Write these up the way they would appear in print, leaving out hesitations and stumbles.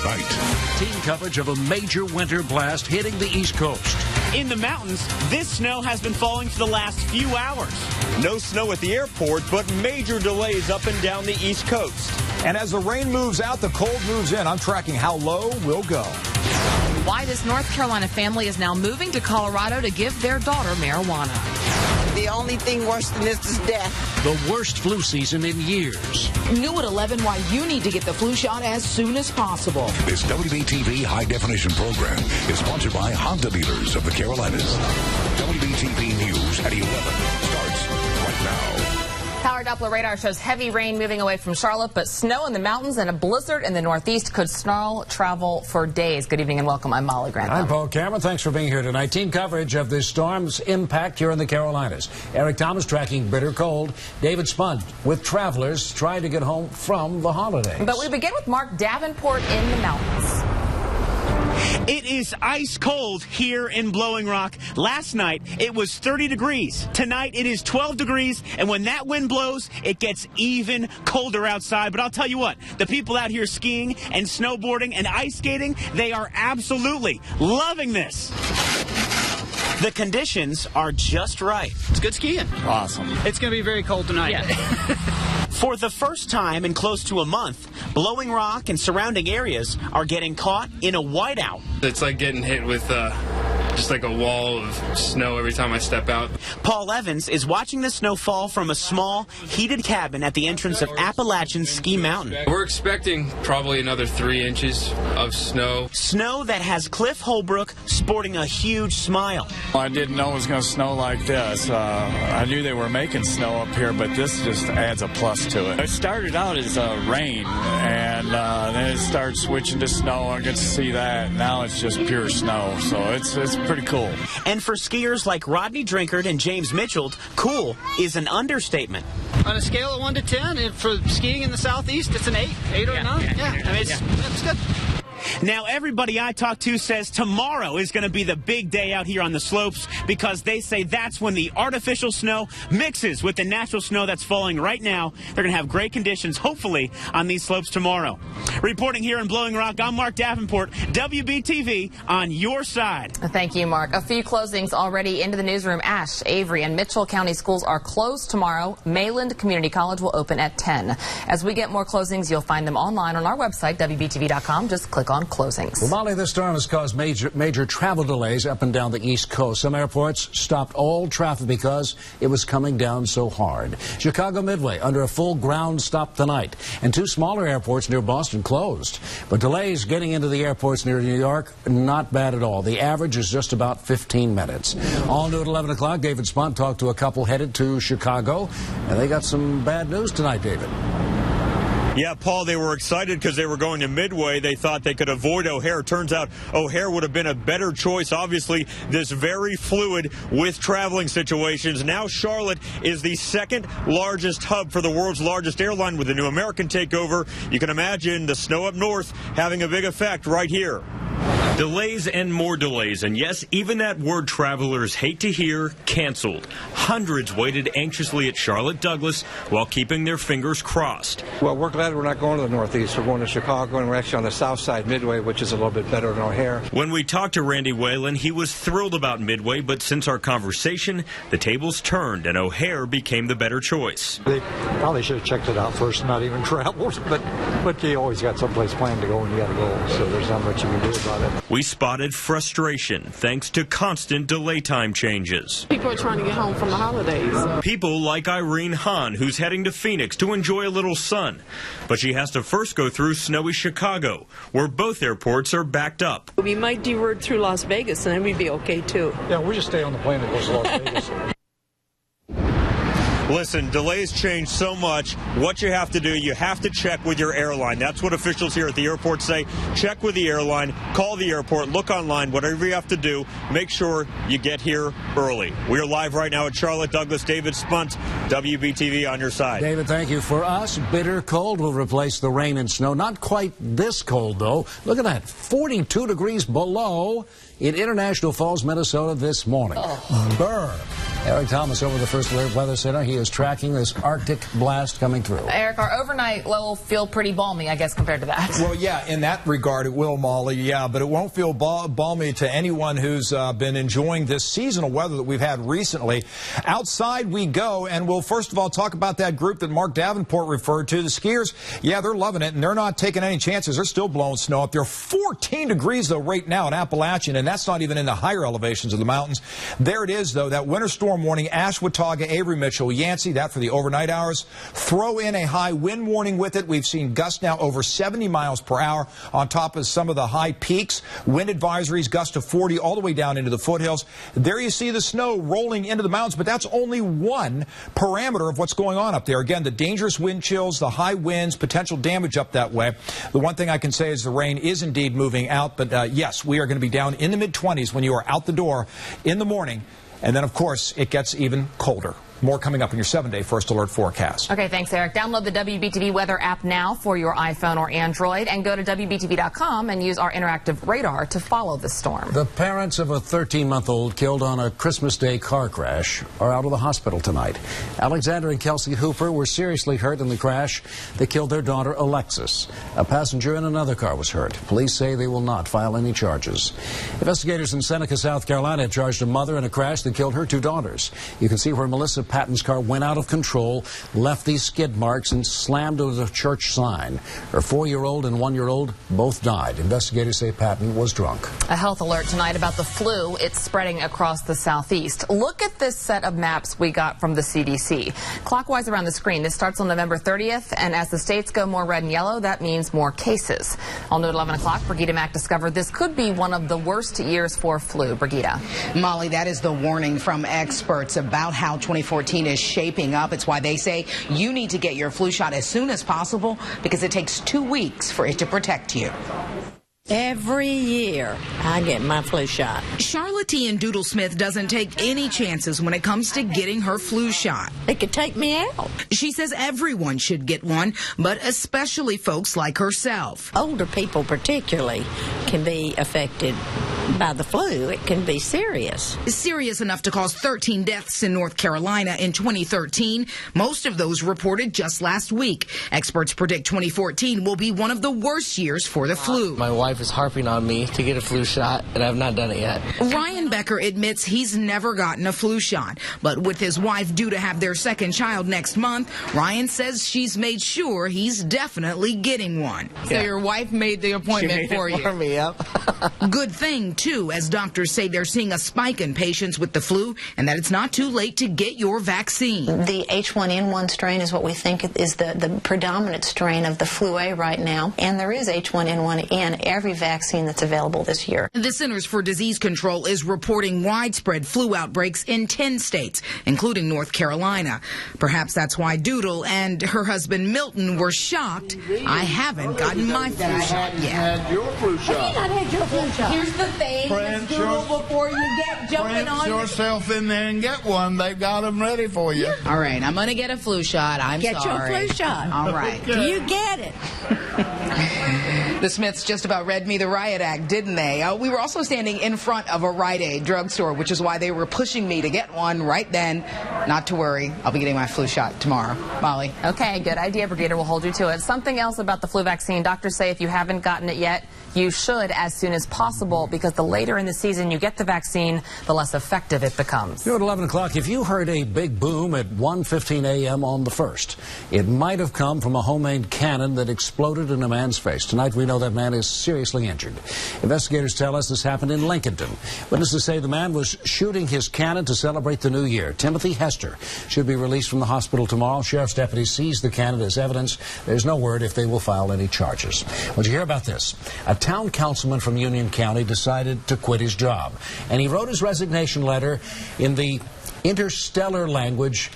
night. Team coverage of a major winter blast hitting the East Coast. In the mountains, this snow has been falling for the last few hours. No snow at the airport, but major delays up and down the East Coast. And as the rain moves out, the cold moves in. I'm tracking how low we'll go. Why this North Carolina family is now moving to Colorado to give their daughter marijuana. The only thing worse than this is death. The worst flu season in years. New at 11 why you need to get the flu shot as soon as possible. This WBTV high-definition program is sponsored by Honda Dealers of the Carolinas. WBTV News at 11 starts right now. Power Doppler radar shows heavy rain moving away from Charlotte, but snow in the mountains and a blizzard in the northeast could snarl travel for days. Good evening and welcome. I'm Molly Grant. I'm Paul Cameron. Thanks for being here tonight. Team coverage of this storm's impact here in the Carolinas. Eric Thomas tracking bitter cold. David Spunt with travelers trying to get home from the holidays. But we begin with Mark Davenport in the mountains. It is ice cold here in Blowing Rock. Last night, it was 30 degrees. Tonight, it is 12 degrees. And when that wind blows, it gets even colder outside. But I'll tell you what, the people out here skiing and snowboarding and ice skating, they are absolutely loving this. The conditions are just right. It's good skiing. Awesome. It's going to be very cold tonight. Yeah. For the first time in close to a month, Blowing Rock and surrounding areas are getting caught in a whiteout. It's like getting hit with just like a wall of snow every time I step out. Paul Evans is watching the snow fall from a small, heated cabin at the entrance of Appalachian Ski Mountain. We're expecting probably another 3 inches of snow. Snow that has Cliff Holbrook sporting a huge smile. I didn't know it was going to snow like this. I knew they were making snow up here, but this just adds a plus to it. It started out as rain, and then it started switching to snow. I get to see that. Now it's just pure snow, so it's pretty cool. And for skiers like Rodney Drinkard and James Mitchell, cool is an understatement. On a scale of 1 to 10, for skiing in the southeast, it's an 8 or a 9. Yeah, I mean, it's good. Now, everybody I talk to says tomorrow is going to be the big day out here on the slopes because they say that's when the artificial snow mixes with the natural snow that's falling right now. They're going to have great conditions, hopefully, on these slopes tomorrow. Reporting here in Blowing Rock, I'm Mark Davenport, WBTV, on your side. Thank you, Mark. A few closings already into the newsroom. Ashe, Avery, and Mitchell County schools are closed tomorrow. Mayland Community College will open at 10. As we get more closings, you'll find them online on our website, WBTV.com. Just click on closings. Well, Molly, this storm has caused major travel delays up and down the East Coast. Some airports stopped all traffic because it was coming down so hard. Chicago Midway under a full ground stop tonight, and 2 smaller airports near Boston closed. But delays getting into the airports near New York, not bad at all. The average is just about 15 minutes. All new at 11 o'clock, David Spunt talked to a couple headed to Chicago, and they got some bad news tonight, David. Yeah, Paul, they were excited because they were going to Midway. They thought they could avoid O'Hare. Turns out O'Hare would have been a better choice. Obviously, this very fluid with traveling situations. Now Charlotte is the 2nd largest hub for the world's largest airline with the new American takeover. You can imagine the snow up north having a big effect right here. Delays and more delays, and yes, even that word travelers hate to hear, canceled. Hundreds waited anxiously at Charlotte Douglas while keeping their fingers crossed. Well, we're glad we're not going to the Northeast. We're going to Chicago, and we're actually on the south side, Midway, which is a little bit better than O'Hare. When we talked to Randy Whalen, he was thrilled about Midway, but since our conversation, the tables turned and O'Hare became the better choice. They probably should have checked it out first, not even traveled, but you always got someplace planned to go and you got to go, so there's not much you can do about it. We spotted frustration thanks to constant delay time changes. People are trying to get home from the holidays. People like Irene Hahn, who's heading to Phoenix to enjoy a little sun. But she has to first go through snowy Chicago, where both airports are backed up. We might divert through Las Vegas, and then we'd be okay, too. Yeah, we just stay on the plane that goes to Las Vegas. Listen, delays change so much. What you have to do, you have to check with your airline. That's what officials here at the airport say. Check with the airline, call the airport, look online, whatever you have to do. Make sure you get here early. We are live right now at Charlotte Douglas. David Spunt, WBTV on your side. David, thank you. For us, bitter cold will replace the rain and snow. Not quite this cold, though. Look at that, 42 degrees below in International Falls, Minnesota this morning. Brr. Eric Thomas over the First Alert Weather Center. He is tracking this Arctic blast coming through. Eric, our overnight low will feel pretty balmy, I guess, compared to that. Well, yeah, in that regard it will, Molly, yeah, but it won't feel balmy to anyone who's been enjoying this seasonal weather that we've had recently. Outside we go, and we'll first of all talk about that group that Mark Davenport referred to, the skiers. Yeah, they're loving it, and they're not taking any chances. They're still blowing snow up there. 14 degrees, though, right now in Appalachian, and that's not even in the higher elevations of the mountains. There it is, though, that winter storm warning, Ashwaubenon, Avery, Mitchell, Yancey, that for the overnight hours. Throw in a high wind warning with it. We've seen gusts now over 70 miles per hour on top of some of the high peaks. Wind advisories, gusts of 40 all the way down into the foothills. There you see the snow rolling into the mountains, but that's only one parameter of what's going on up there. Again, the dangerous wind chills, the high winds, potential damage up that way. The one thing I can say is the rain is indeed moving out, but yes, we are going to be down in the mid-20s when you are out the door in the morning. And then, of course, it gets even colder. More coming up in your 7-day First Alert forecast. Okay, thanks, Eric. Download the WBTV weather app now for your iPhone or Android, and go to WBTV.com and use our interactive radar to follow the storm. The parents of a 13-month-old killed on a Christmas Day car crash are out of the hospital tonight. Alexander and Kelsey Hooper were seriously hurt in the crash that killed their daughter, Alexis. A passenger in another car was hurt. Police say they will not file any charges. Investigators in Seneca, South Carolina, charged a mother in a crash that killed her 2 daughters. You can see where Melissa Patton's car went out of control, left these skid marks, and slammed into the church sign. Her 4-year-old and 1-year-old both died. Investigators say Patton was drunk. A health alert tonight about the flu. It's spreading across the southeast. Look at this set of maps we got from the CDC. Clockwise around the screen, this starts on November 30th, and as the states go more red and yellow, that means more cases. On note 11 o'clock, Brigida Mack discovered this could be one of the worst years for flu. Brigida. Molly, that is the warning from experts about how 2014 is shaping up. It's why they say you need to get your flu shot as soon as possible because it takes 2 weeks for it to protect you. Every year, I get my flu shot. Charlatan Doodlesmith doesn't take any chances when it comes to getting her flu shot. It could take me out. She says everyone should get one, but especially folks like herself. Older people particularly can be affected by the flu. It can be serious. Serious enough to cause 13 deaths in North Carolina in 2013. Most of those reported just last week. Experts predict 2014 will be one of the worst years for the flu. My wife is harping on me to get a flu shot, and I've not done it yet. Ryan Becker admits he's never gotten a flu shot, but with his wife due to have their second child next month, Ryan says she's made sure he's definitely getting one. So your wife made the appointment for you? For me, yep. Good thing, too, as doctors say they're seeing a spike in patients with the flu and that it's not too late to get your vaccine. The H1N1 strain is what we think is the predominant strain of the flu A right now, and there is H1N1 in every vaccine that's available this year. The Centers for Disease Control is reporting widespread flu outbreaks in 10 states, including North Carolina. Perhaps that's why Doodle and her husband Milton were shocked. I haven't gotten my flu shot yet. Had your flu shot. I had your flu shot. Here's the thing, before you get jumping on yourself in there and get one. They've got them ready for you. All right, I'm going to get a flu shot. Get your flu shot. All right. Okay. You get it. The Smiths just about read me the riot act, didn't they? We were also standing in front of a Rite Aid drugstore, which is why they were pushing me to get one right then. Not to worry, I'll be getting my flu shot tomorrow. Molly. Okay, good idea, Brigida. We'll hold you to it. Something else about the flu vaccine. Doctors say if you haven't gotten it yet, you should as soon as possible, because the later in the season you get the vaccine, the less effective it becomes. At 11 o'clock, if you heard a big boom at 1:15 a.m. on the 1st, it might have come from a homemade cannon that exploded in a man's face. Tonight, we know that man is seriously injured. Investigators tell us this happened in Lincolnton. Witnesses say the man was shooting his cannon to celebrate the new year. Timothy Hester should be released from the hospital tomorrow. Sheriff's deputies seized the cannon as evidence. There's no word if they will file any charges. Well, did you hear about this? A town councilman from Union County decided to quit his job, and he wrote his resignation letter in the interstellar language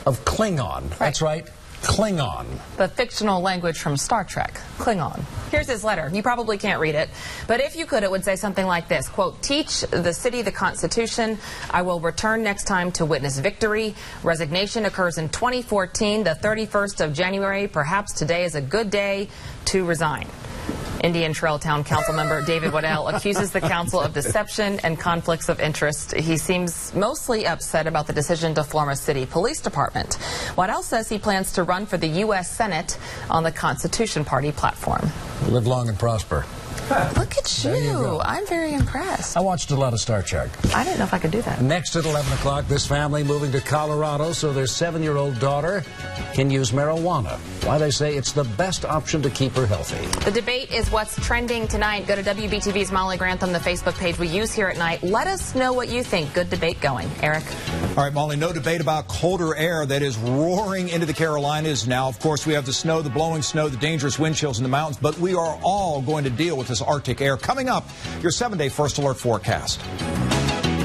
of Klingon. That's right, Klingon. The fictional language from Star Trek, Klingon. Here's his letter. You probably can't read it, but if you could, it would say something like this, quote, teach the city the Constitution. I will return next time to witness victory. Resignation occurs in 2014, the 31st of January. Perhaps today is a good day to resign. Indian Trail Town Council member David Waddell accuses the council of deception and conflicts of interest. He seems mostly upset about the decision to form a city police department. Waddell says he plans to run for the U.S. Senate on the Constitution Party platform. Live long and prosper. Look at you. I'm very impressed. I watched a lot of Star Trek. I didn't know if I could do that. Next at 11 o'clock, this family moving to Colorado so their 7-year-old daughter can use marijuana. Why they say it's the best option to keep her healthy. The debate is what's trending tonight. Go to WBTV's Molly Grantham, the Facebook page we use here at night. Let us know what you think. Good debate going. Eric? All right, Molly, no debate about colder air that is roaring into the Carolinas now. Of course, we have the snow, the blowing snow, the dangerous wind chills in the mountains, but we are all going to deal with this Arctic air. Coming up, your 7-day First Alert forecast.